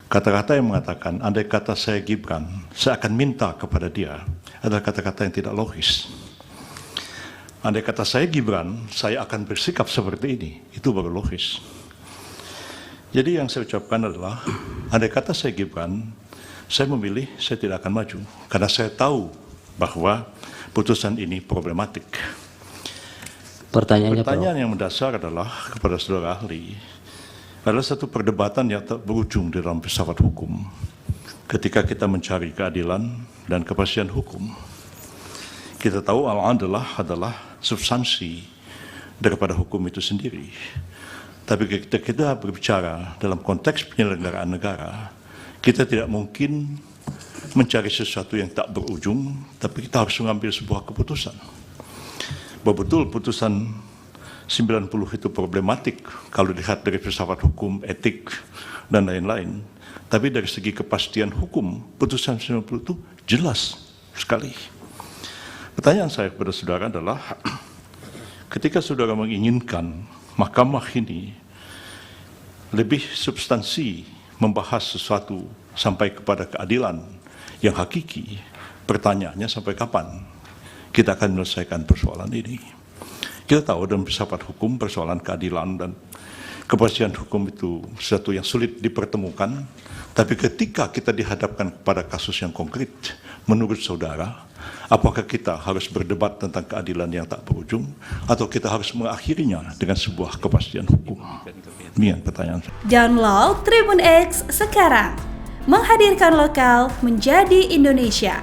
Kata-kata yang mengatakan, andai kata saya Gibran, saya akan minta kepada dia, adalah kata-kata yang tidak logis. Andai kata saya Gibran, saya akan bersikap seperti ini, itu baru logis. Jadi yang saya ucapkan adalah, andai kata saya Gibran, saya memilih saya tidak akan maju, karena saya tahu bahwa putusan ini problematik. Pertanyaan yang mendasar adalah kepada saudara ahli, adalah satu perdebatan yang tak berujung di dalam filsafat hukum. Ketika kita mencari keadilan dan kepastian hukum, kita tahu al-adlah adalah substansi daripada hukum itu sendiri. Tapi ketika kita berbicara dalam konteks penyelenggaraan negara, kita tidak mungkin mencari sesuatu yang tak berujung, tapi kita harus mengambil sebuah keputusan. Bahwa betul putusan 90 itu problematik kalau dilihat dari filsafat hukum, etik, dan lain-lain. Tapi dari segi kepastian hukum, putusan 90 itu jelas sekali. Pertanyaan saya kepada saudara adalah, ketika saudara menginginkan mahkamah ini lebih substansi membahas sesuatu sampai kepada keadilan yang hakiki, pertanyaannya sampai kapan kita akan menyelesaikan persoalan ini? Kita tahu dalam filsafat hukum persoalan keadilan dan kepastian hukum itu sesuatu yang sulit dipertemukan, tapi ketika kita dihadapkan kepada kasus yang konkret, menurut saudara, apakah kita harus berdebat tentang keadilan yang tak berujung, atau kita harus mengakhirinya dengan sebuah kepastian hukum? Demikian pertanyaan saya. Download Tribun X sekarang, menghadirkan lokal menjadi Indonesia.